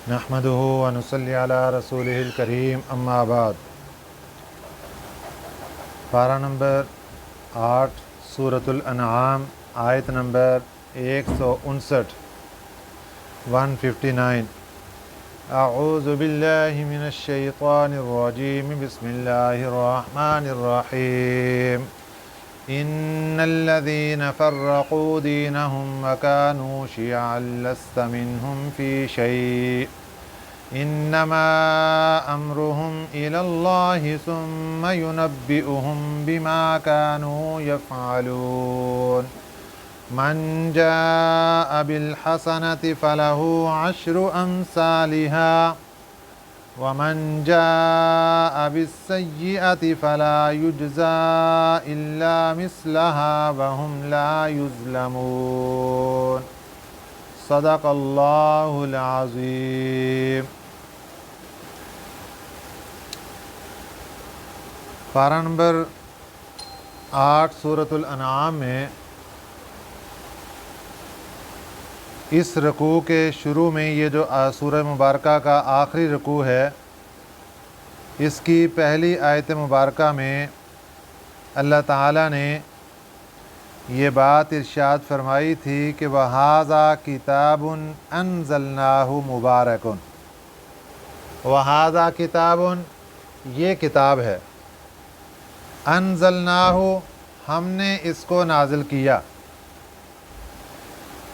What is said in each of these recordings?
نحمدہ ونصلی علی رسولہ الکریم اما بعد۔ پارہ نمبر 8 سورۃ الانعام آیت نمبر 159 159۔ اعوذ باللہ من الشیطان الرجیم، بسم اللہ الرحمن الرحیم۔ ان الذین فرقوا دینہم وکانوا شیعا لست منہم فی شیء انما امرهم الى اللہ ثم ينبئهم بما كانوا يفعلون۔ من جاء بالحسنة فله عشر امثالها ومن جاء بالسيئة فلا يجزى إلا مثلها وهم لا يظلمون۔ صدق اللہ العظیم۔ پارہ نمبر 8 سورۃ الانعام میں اس رکوع کے شروع میں یہ جو سورہ مبارکہ کا آخری رکوع ہے، اس کی پہلی آیت مبارکہ میں اللہ تعالیٰ نے یہ بات ارشاد فرمائی تھی کہ وَهَذَا كِتَابٌ أَنزَلْنَاهُ مُبَارَكٌ۔ وَهَذَا کتاب، یہ کتاب ہے، انزلناہ، ہم نے اس کو نازل کیا۔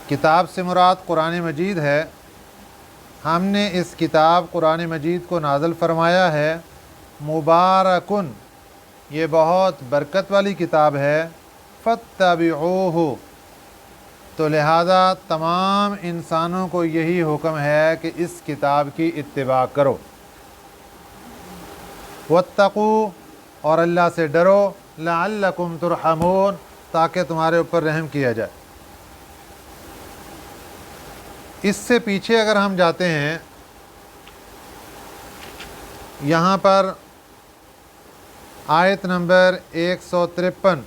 کتاب سے مراد قرآن مجید ہے۔ ہم نے اس کتاب قرآن مجید کو نازل فرمایا ہے، مبارکن، یہ بہت برکت والی کتاب ہے، فاتبعوہ، تو لہذا تمام انسانوں کو یہی حکم ہے کہ اس کتاب کی اتباع کرو۔ واتقوا، اور اللہ سے ڈرو، لعلکم ترحمون، تاکہ تمہارے اوپر رحم کیا جائے۔ اس سے پیچھے اگر ہم جاتے ہیں، یہاں پر آیت نمبر 153،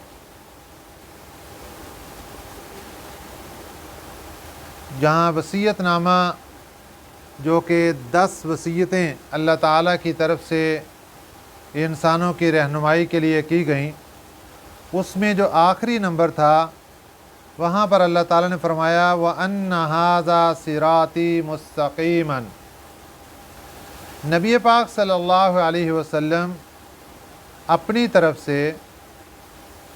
جہاں وصیت نامہ جو کہ 10 وصیتیں اللہ تعالیٰ کی طرف سے انسانوں کی رہنمائی کے لیے کی گئیں، اس میں جو آخری نمبر تھا، وہاں پر اللہ تعالیٰ نے فرمایا وَأَنَّ هَذَا صِرَاطِي مُسْتَقِيمًا۔ نبی پاک صلی اللہ علیہ وسلم اپنی طرف سے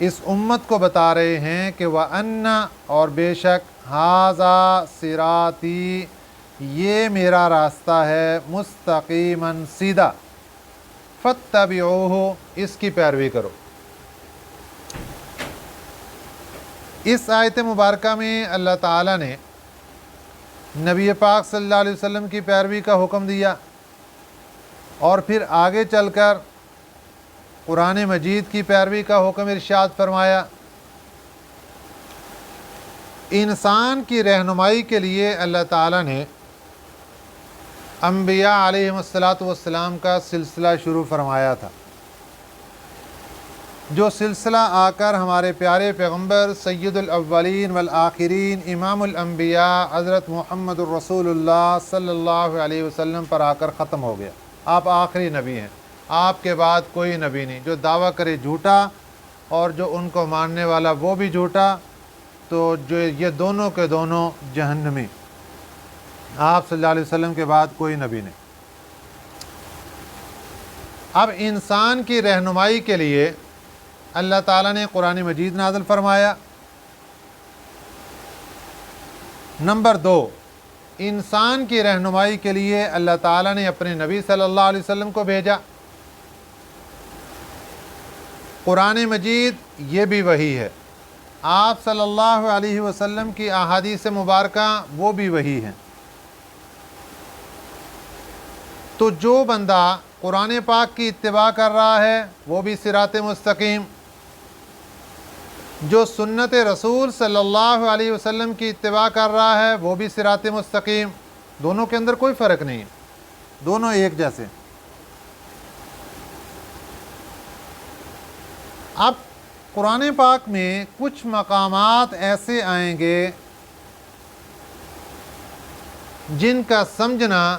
اس امت کو بتا رہے ہیں کہ وَأَنَّ، اور بے شک، هَذَا صِرَاطِي، یہ میرا راستہ ہے، مستقیماً، سیدھا، فاتبعوہ، اس کی پیروی کرو۔ اس آیت مبارکہ میں اللہ تعالیٰ نے نبی پاک صلی اللہ علیہ وسلم کی پیروی کا حکم دیا، اور پھر آگے چل کر قرآن مجید کی پیروی کا حکم ارشاد فرمایا۔ انسان کی رہنمائی کے لیے اللہ تعالیٰ نے انبیاء علیہم السلام کا سلسلہ شروع فرمایا تھا، جو سلسلہ آ کر ہمارے پیارے پیغمبر سید الاولین والآخرین امام الانبیاء حضرت محمد الرسول اللہ صلی اللہ علیہ وسلم پر آ کر ختم ہو گیا۔ آپ آخری نبی ہیں، آپ کے بعد کوئی نبی نہیں۔ جو دعویٰ کرے جھوٹا، اور جو ان کو ماننے والا وہ بھی جھوٹا، تو جو یہ دونوں کے دونوں جہنمی۔ آپ صلی اللہ علیہ وسلم کے بعد کوئی نبی نہیں۔ اب انسان کی رہنمائی کے لیے اللہ تعالیٰ نے قرآن مجید نازل فرمایا۔ نمبر 2، انسان کی رہنمائی کے لیے اللہ تعالیٰ نے اپنے نبی صلی اللہ علیہ وسلم کو بھیجا۔ قرآن مجید یہ بھی وحی ہے، آپ صلی اللہ علیہ وسلم کی احادیث مبارکہ وہ بھی وحی ہیں۔ تو جو بندہ قرآن پاک کی اتباع کر رہا ہے وہ بھی صراط مستقیم، جو سنت رسول صلی اللہ علیہ وسلم کی اتباع کر رہا ہے وہ بھی صراط مستقیم۔ دونوں کے اندر کوئی فرق نہیں ہے، دونوں ایک جیسے۔ اب قرآن پاک میں کچھ مقامات ایسے آئیں گے جن کا سمجھنا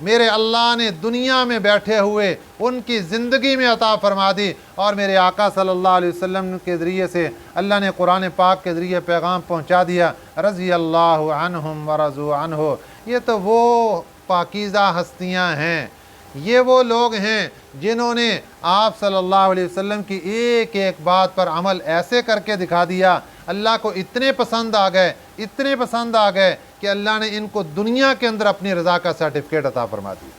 میرے اللہ نے دنیا میں بیٹھے ہوئے ان کی زندگی میں عطا فرما دی، اور میرے آقا صلی اللہ علیہ وسلم کے ذریعے سے اللہ نے قرآن پاک کے ذریعے پیغام پہنچا دیا، رضی اللہ عنہم ورضوا عنہ۔ یہ تو وہ پاکیزہ ہستیاں ہیں، یہ وہ لوگ ہیں جنہوں نے آپ صلی اللہ علیہ وسلم کی ایک ایک بات پر عمل ایسے کر کے دکھا دیا، اللہ کو اتنے پسند آ گئے، اتنے پسند آ گئے کہ اللہ نے ان کو دنیا کے اندر اپنی رضا کا سرٹیفکیٹ عطا فرما دیا۔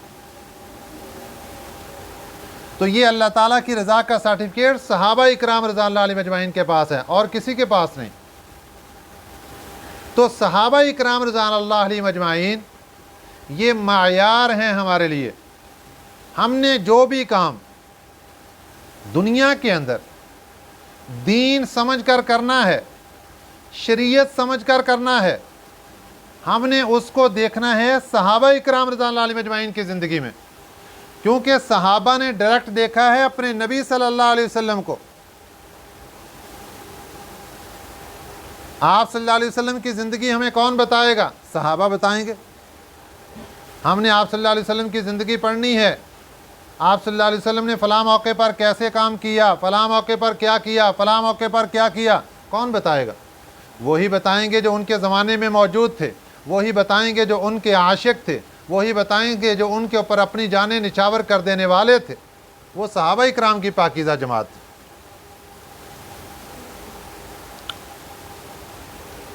تو یہ اللہ تعالیٰ کی رضا کا سرٹیفکیٹ صحابہ اکرام رضوان اللہ علیہم اجمعین کے پاس ہے، اور کسی کے پاس نہیں۔ تو صحابہ اکرام رضوان اللہ علیہم اجمعین یہ معیار ہیں ہمارے لیے۔ ہم نے جو بھی کام دنیا کے اندر دین سمجھ کر کرنا ہے، شریعت سمجھ کر کرنا ہے، ہم نے اس کو دیکھنا ہے صحابہ اکرام رضوان اللہ علیہم اجمعین کی زندگی میں، کیونکہ صحابہ نے ڈائریکٹ دیکھا ہے اپنے نبی صلی اللہ علیہ وسلم کو۔ آپ صلی اللہ علیہ وسلم کی زندگی ہمیں کون بتائے گا؟ صحابہ بتائیں گے۔ ہم نے آپ صلی اللہ علیہ وسلم کی زندگی پڑھنی ہے، آپ صلی اللہ علیہ وسلم نے فلاں موقع پر کیسے کام کیا، فلاں موقع پر کیا کیا، فلاں موقع پر کیا کیا، کون بتائے گا؟ وہی بتائیں گے جو ان کے زمانے میں موجود تھے، وہی بتائیں گے جو ان کے عاشق تھے، وہی بتائیں گے جو ان کے اوپر اپنی جانیں نچھاور کر دینے والے تھے۔ وہ صحابہ اکرام کی پاکیزہ جماعت تھی۔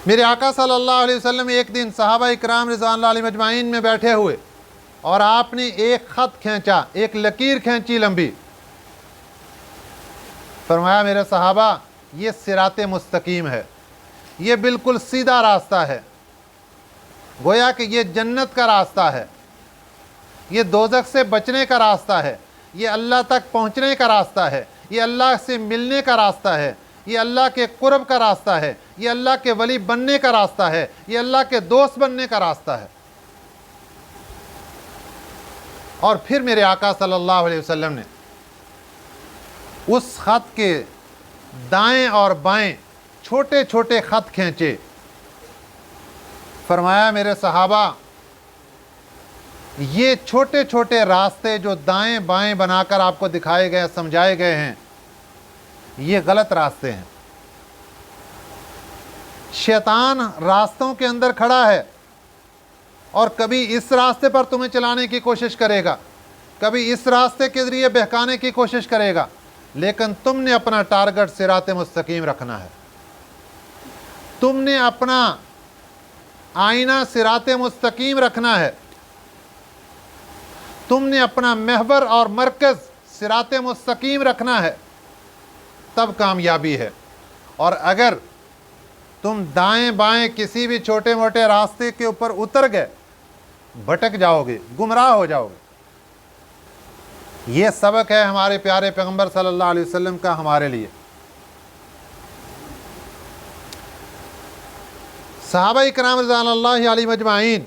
میرے آقا صلی اللہ علیہ وسلم ایک دن صحابہ اکرام رضوان اللہ علیہم اجمعین میں بیٹھے ہوئے، اور آپ نے ایک خط کھینچا، ایک لکیر کھینچی لمبی، فرمایا میرے صحابہ یہ صراط مستقیم ہے، یہ بالکل سیدھا راستہ ہے، گویا کہ یہ جنت کا راستہ ہے، یہ دوزخ سے بچنے کا راستہ ہے، یہ اللہ تک پہنچنے کا راستہ ہے، یہ اللہ سے ملنے کا راستہ ہے، یہ اللہ کے قرب کا راستہ ہے، یہ اللہ کے ولی بننے کا راستہ ہے، یہ اللہ کے دوست بننے کا راستہ ہے۔ اور پھر میرے آقا صلی اللہ علیہ وسلم نے اس خط کے دائیں اور بائیں چھوٹے چھوٹے خط کھینچے، فرمایا میرے صحابہ یہ چھوٹے چھوٹے راستے جو دائیں بائیں بنا کر آپ کو دکھائے گئے، سمجھائے گئے ہیں، یہ غلط راستے ہیں۔ شیطان راستوں کے اندر کھڑا ہے، اور کبھی اس راستے پر تمہیں چلانے کی کوشش کرے گا، کبھی اس راستے کے ذریعے بہکانے کی کوشش کرے گا، لیکن تم نے اپنا ٹارگٹ صراط مستقیم رکھنا ہے، تم نے اپنا آئینہ صراط مستقیم رکھنا ہے، تم نے اپنا محور اور مرکز صراط مستقیم رکھنا ہے، تب کامیابی ہے۔ اور اگر تم دائیں بائیں کسی بھی چھوٹے موٹے راستے کے اوپر اتر گئے، بھٹک جاؤ گے، گمراہ ہو جاؤ گے۔ یہ سبق ہے ہمارے پیارے پیغمبر صلی اللہ علیہ وسلم کا ہمارے لیے۔ صحابہ اکرام رضوان اللہ علیہم اجمعین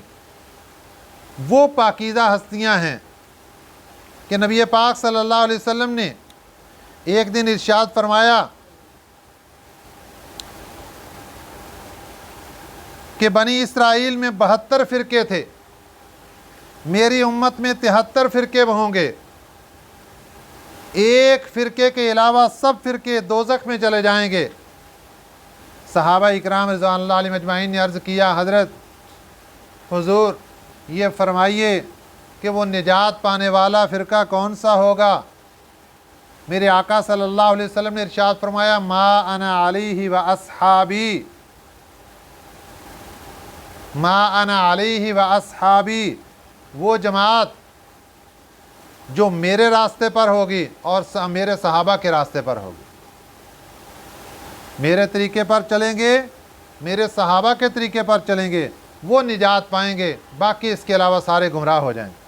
وہ پاکیزہ ہستیاں ہیں کہ نبی پاک صلی اللہ علیہ وسلم نے ایک دن ارشاد فرمایا کہ بنی اسرائیل میں 72 فرقے تھے، میری امت میں 73 فرقے ہوں گے، ایک فرقے کے علاوہ سب فرقے دوزخ میں چلے جائیں گے۔ صحابہ اکرام رضوان اللہ علیہم اجمعین نے عرض کیا، حضرت حضور یہ فرمائیے کہ وہ نجات پانے والا فرقہ کون سا ہوگا؟ میرے آقا صلی اللہ علیہ وسلم نے ارشاد فرمایا، ما انا علیہ و اصحابی، ما انا علیہ و اصحابی، وہ جماعت جو میرے راستے پر ہوگی اور میرے صحابہ کے راستے پر ہوگی، میرے طریقے پر چلیں گے، میرے صحابہ کے طریقے پر چلیں گے، وہ نجات پائیں گے، باقی اس کے علاوہ سارے گمراہ ہو جائیں گے۔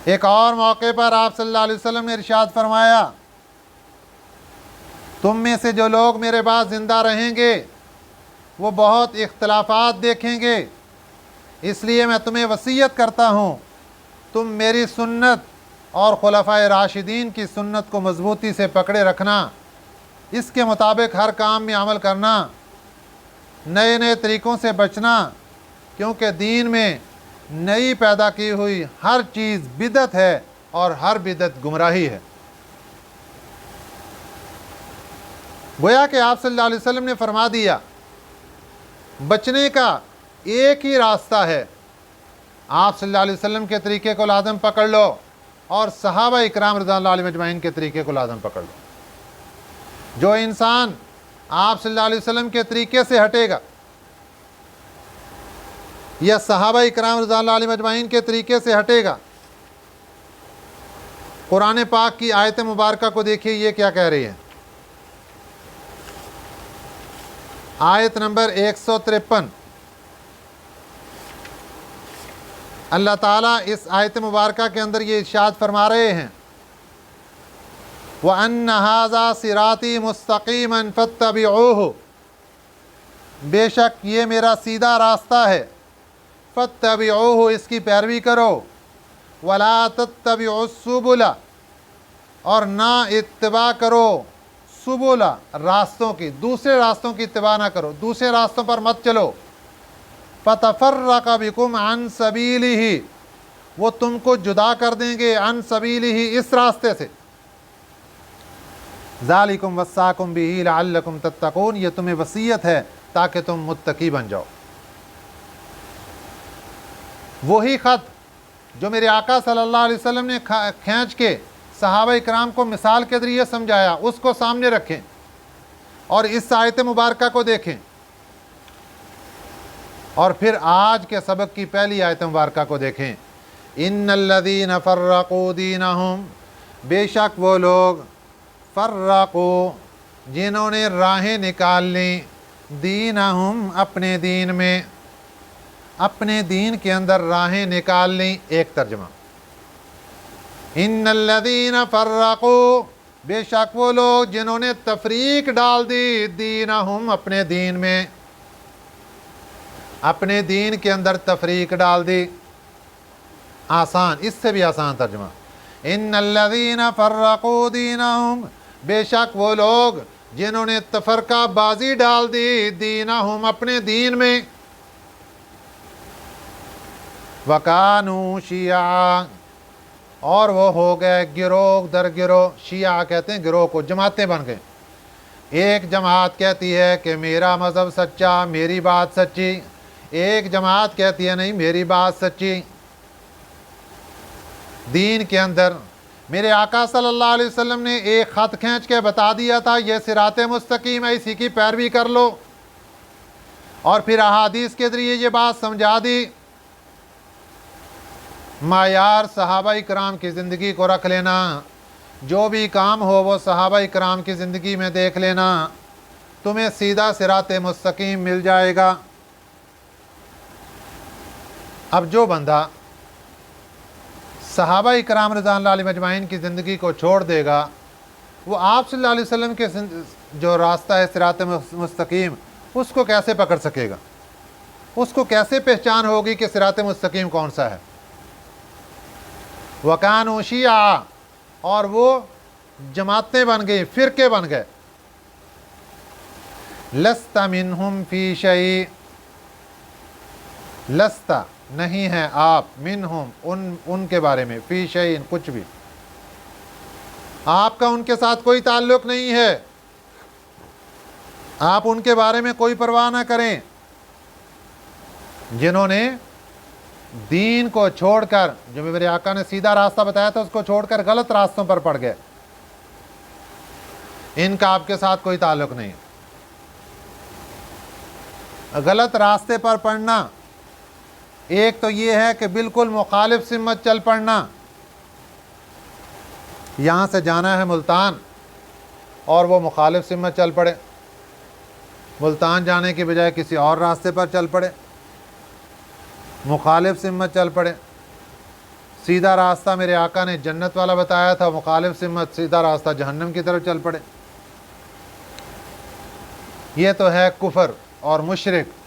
ایک اور موقع پر آپ صلی اللہ علیہ وسلم نے ارشاد فرمایا، تم میں سے جو لوگ میرے بعد زندہ رہیں گے وہ بہت اختلافات دیکھیں گے، اس لیے میں تمہیں وصیت کرتا ہوں تم میری سنت اور خلفائے راشدین کی سنت کو مضبوطی سے پکڑے رکھنا، اس کے مطابق ہر کام میں عمل کرنا، نئے نئے طریقوں سے بچنا، کیونکہ دین میں نئی پیدا کی ہوئی ہر چیز بدعت ہے اور ہر بدعت گمراہی ہے۔ گویا کہ آپ صلی اللہ علیہ وسلم نے فرما دیا بچنے کا ایک ہی راستہ ہے، آپ صلی اللہ علیہ وسلم کے طریقے کو لازم پکڑ لو اور صحابہ اکرام رضی اللہ علیہ مجمعین کے طریقے کو لازم پکڑ لو۔ جو انسان آپ صلی اللہ علیہ وسلم کے طریقے سے ہٹے گا یا صحابہ اکرام رضی اللہ علیہ مجمعین کے طریقے سے ہٹے گا، قرآن پاک کی آیت مبارکہ کو دیکھیے یہ کیا کہہ رہی ہے۔ آیت نمبر 153، اللہ تعالیٰ اس آیت مبارکہ کے اندر یہ ارشاد فرما رہے ہیں وَأَنَّ هَذَا صِرَاطِي مُسْتَقِيمًا فَاتَّبِعُوهُ، بے شک یہ میرا سیدھا راستہ ہے، فَاتَّبِعُوهُ، اس کی پیروی کرو، وَلَا تَتَّبِعُوا السُّبُلَ، اور نہ اتباع کرو سبل، راستوں کی، دوسرے راستوں کی اتباع نہ کرو، دوسرے راستوں پر مت چلو، فَتَفَرَّقَ بِكُمْ عَنْ سَبِيلِهِ، وہ تم کو جدا کر دیں گے عن سبیلہ، اس راستے سے، ذالکم وصاکم بہ لعلکم تتقون، یہ تمہیں وصیت ہے تاکہ تم متقی بن جاؤ۔ وہی خط جو میرے آقا صلی اللہ علیہ وسلم نے کھینچ کے صحابہ اکرام کو مثال کے ذریعے سمجھایا، اس کو سامنے رکھیں اور اس آیت مبارکہ کو دیکھیں، اور پھر آج کے سبق کی پہلی آیت مبارکہ کو دیکھیں، ان الذین فرقوا دینہم، بے شک وہ لوگ فرقوا، جنہوں نے راہیں نکال لیں، دینہم، اپنے دین میں، اپنے دین کے اندر راہیں نکال لیں۔ ایک ترجمہ، ان الذین فرقوا، بے شک وہ لوگ جنہوں نے تفریق ڈال دی، دینہم، اپنے دین میں، اپنے دین کے اندر تفریق ڈال دی۔ آسان، اس سے بھی آسان ترجمہ، ان الذین فرقوا دینہم، بے شک وہ لوگ جنہوں نے تفرقہ بازی ڈال دی، دینہم، اپنے دین میں، وَكَانُوا شِيَعًا، اور وہ ہو گئے گروہ در گروہ، شیعہ کہتے ہیں گروہ کو، جماعتیں بن گئے۔ ایک جماعت کہتی ہے کہ میرا مذہب سچا، میری بات سچی، ایک جماعت کہتی ہے نہیں میری بات سچی۔ دین کے اندر میرے آقا صلی اللہ علیہ وسلم نے ایک خط کھینچ کے بتا دیا تھا یہ صراط مستقیم ہے، اسی کی پیروی کر لو، اور پھر احادیث کے ذریعے یہ بات سمجھا دی۔ معیار صحابہ اکرام کی زندگی کو رکھ لینا، جو بھی کام ہو وہ صحابہ اکرام کی زندگی میں دیکھ لینا، تمہیں سیدھا صراط مستقیم مل جائے گا۔ اب جو بندہ صحابہ اکرام رضوان اللہ علیہ مجمعین کی زندگی کو چھوڑ دے گا، وہ آپ صلی اللہ علیہ وسلم کے جو راستہ ہے صراط مستقیم، اس کو کیسے پکڑ سکے گا؟ اس کو کیسے پہچان ہوگی کہ صراط مستقیم کون سا ہے؟ وَكَانُوا شِيَعًا، اور وہ جماعتیں بن گئی، فرقے بن گئے۔ لَسْتَ مِنْهُمْ فِي شَيْءٍ، لست نہیں ہے آپ، منہم ان کے بارے میں، فی شیء کچھ بھی، آپ کا ان کے ساتھ کوئی تعلق نہیں ہے، آپ ان کے بارے میں کوئی پرواہ نہ کریں، جنہوں نے دین کو چھوڑ کر، جو میرے آقا نے سیدھا راستہ بتایا تھا اس کو چھوڑ کر غلط راستوں پر پڑ گئے، ان کا آپ کے ساتھ کوئی تعلق نہیں۔ غلط راستے پر پڑنا ایک تو یہ ہے کہ بالکل مخالف سمت چل پڑنا، یہاں سے جانا ہے ملتان اور وہ مخالف سمت چل پڑے، ملتان جانے کی بجائے کسی اور راستے پر چل پڑے، مخالف سمت چل پڑے۔ سیدھا راستہ میرے آقا نے جنت والا بتایا تھا، مخالف سمت سیدھا راستہ جہنم کی طرف چل پڑے۔ یہ تو ہے کفر اور مشرک۔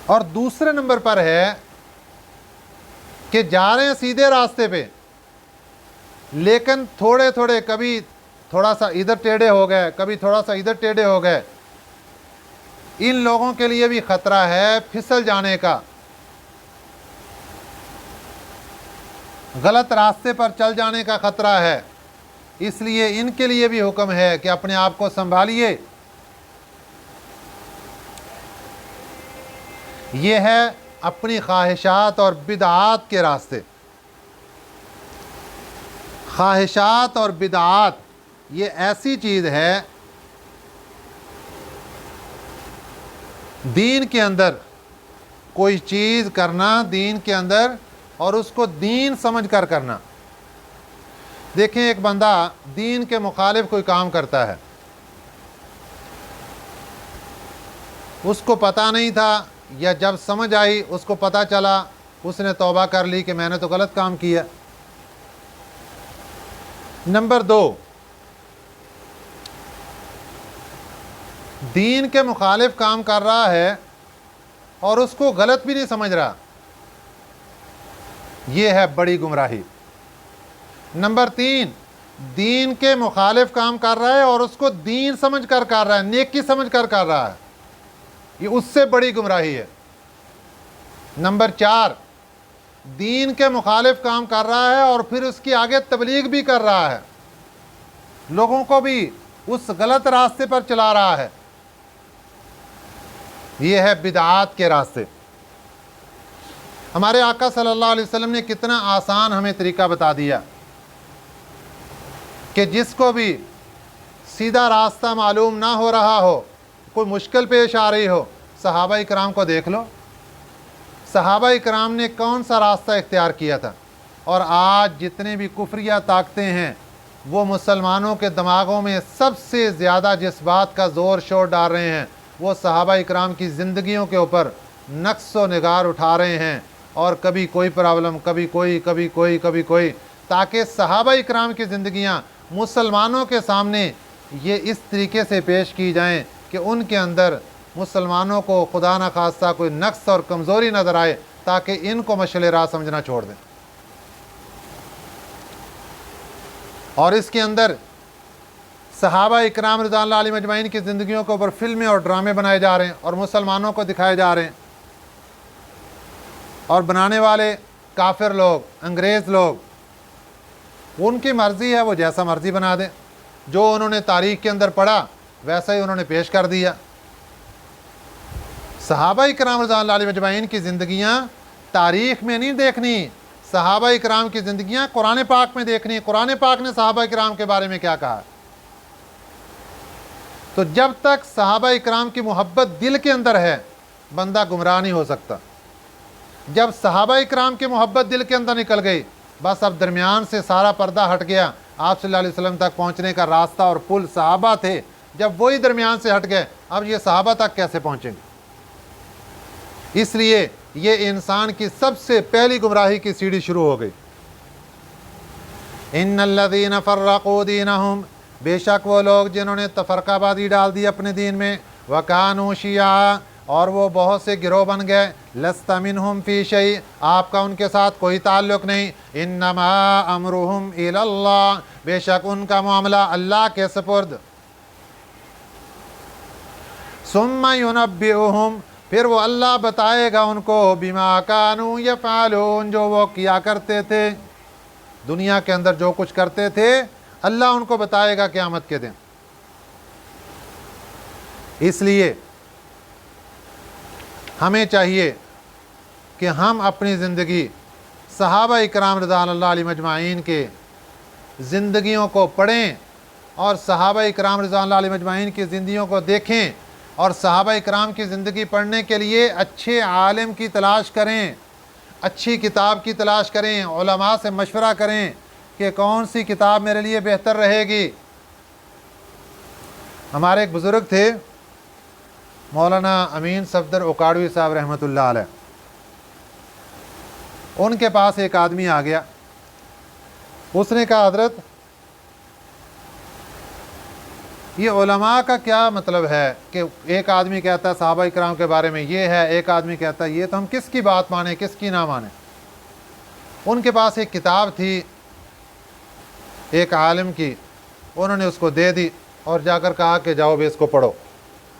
اور دوسرے نمبر پر ہے کہ جا رہے ہیں سیدھے راستے پہ، لیکن تھوڑے تھوڑے، کبھی تھوڑا سا ادھر ٹیڑھے ہو گئے، کبھی تھوڑا سا ادھر ٹیڑھے ہو گئے، ان لوگوں کے لیے بھی خطرہ ہے پھسل جانے کا، غلط راستے پر چل جانے کا خطرہ ہے، اس لیے ان کے لیے بھی حکم ہے کہ اپنے آپ کو سنبھالیے۔ یہ ہے اپنی خواہشات اور بدعات کے راستے۔ خواہشات اور بدعات یہ ایسی چیز ہے دین کے اندر، کوئی چیز کرنا دین کے اندر اور اس کو دین سمجھ کر کرنا۔ دیکھیں ایک بندہ دین کے مخالف کوئی کام کرتا ہے، اس کو پتہ نہیں تھا یا جب سمجھ آئی اس کو پتہ چلا، اس نے توبہ کر لی کہ میں نے تو غلط کام کیا۔ نمبر 2، دین کے مخالف کام کر رہا ہے اور اس کو غلط بھی نہیں سمجھ رہا، یہ ہے بڑی گمراہی۔ نمبر 3، دین کے مخالف کام کر رہا ہے اور اس کو دین سمجھ کر کر رہا ہے، نیکی سمجھ کر کر رہا ہے، یہ اس سے بڑی گمراہی ہے۔ نمبر 4، دین کے مخالف کام کر رہا ہے اور پھر اس کی آگے تبلیغ بھی کر رہا ہے، لوگوں کو بھی اس غلط راستے پر چلا رہا ہے، یہ ہے بدعات کے راستے۔ ہمارے آقا صلی اللہ علیہ وسلم نے کتنا آسان ہمیں طریقہ بتا دیا کہ جس کو بھی سیدھا راستہ معلوم نہ ہو رہا ہو، کوئی مشکل پیش آ رہی ہو، صحابہ اکرام کو دیکھ لو، صحابہ اکرام نے کون سا راستہ اختیار کیا تھا۔ اور آج جتنے بھی کفریہ طاقتیں ہیں وہ مسلمانوں کے دماغوں میں سب سے زیادہ جس بات کا زور شور ڈال رہے ہیں وہ صحابہ اکرام کی زندگیوں کے اوپر نقص و نگار اٹھا رہے ہیں، اور کبھی کوئی پرابلم، کبھی کوئی، تاکہ صحابہ اکرام کی زندگیاں مسلمانوں کے سامنے یہ اس طریقے سے پیش کی جائیں کہ ان کے اندر مسلمانوں کو خدا نخواستہ کوئی نقص اور کمزوری نظر آئے، تاکہ ان کو مشعل راہ سمجھنا چھوڑ دیں۔ اور اس کے اندر صحابہ اکرام رضوان اللہ علیہم اجمعین کی زندگیوں کے اوپر فلمیں اور ڈرامے بنائے جا رہے ہیں اور مسلمانوں کو دکھائے جا رہے ہیں، اور بنانے والے کافر لوگ، انگریز لوگ، ان کی مرضی ہے، وہ جیسا مرضی بنا دیں، جو انہوں نے تاریخ کے اندر پڑھا ویسا ہی انہوں نے پیش کر دیا۔ صحابہ اکرام رضوان اللہ علیہم اجمعین کی زندگیاں تاریخ میں نہیں دیکھنی، صحابہ اکرام کی زندگیاں قرآن پاک میں دیکھنی۔ قرآن پاک نے صحابہ اکرام کے بارے میں کیا کہا؟ تو جب تک صحابہ اکرام کی محبت دل کے اندر ہے بندہ گمراہ نہیں ہو سکتا۔ جب صحابہ اکرام کی محبت دل کے اندر نکل گئی، بس اب درمیان سے سارا پردہ ہٹ گیا، آپ صلی اللہ علیہ وسلم تک پہنچنے کا راستہ اور پل صحابہ تھے، جب وہی درمیان سے ہٹ گئے اب یہ صحابہ تک کیسے پہنچیں گے؟ اس لیے یہ انسان کی سب سے پہلی گمراہی کی سیڑھی شروع ہو گئی۔ ان الذین فرقوا دینہم، بے شک وہ لوگ جنہوں نے تفرقہ بازی ڈال دی اپنے دین میں، وکانوا شیعا، اور وہ بہت سے گروہ بن گئے، لست منہم فی شیء، آپ کا ان کے ساتھ کوئی تعلق نہیں، انما امرہم الی اللہ، بے شک ان کا معاملہ اللہ کے سپرد، ثم ینبئہم، پھر وہ اللہ بتائے گا ان کو، بما کانوا یفعلون، جو وہ کیا کرتے تھے، دنیا کے اندر جو کچھ کرتے تھے اللہ ان کو بتائے گا قیامت کے دن۔ اس لیے ہمیں چاہیے کہ ہم اپنی زندگی صحابہ اکرام رضوان اللہ علیہم اجمعین کے زندگیوں کو پڑھیں اور صحابہ اکرام رضوان اللہ علیہم اجمعین کی زندگیوں کو دیکھیں، اور صحابہ اکرام کی زندگی پڑھنے کے لیے اچھے عالم کی تلاش کریں، اچھی کتاب کی تلاش کریں، علماء سے مشورہ کریں کہ کون سی کتاب میرے لیے بہتر رہے گی۔ ہمارے ایک بزرگ تھے مولانا امین صفدر اکاڑوی صاحب رحمۃ اللہ علیہ، ان کے پاس ایک آدمی آ گیا، اس نے کہا حضرت یہ علماء کا کیا مطلب ہے کہ ایک آدمی کہتا ہے صحابہ اکرام کے بارے میں یہ ہے، ایک آدمی کہتا ہے یہ، تو ہم کس کی بات مانیں کس کی نہ مانیں؟ ان کے پاس ایک کتاب تھی ایک عالم کی، انہوں نے اس کو دے دی اور جا کر کہا کہ جاؤ بھی اس کو پڑھو۔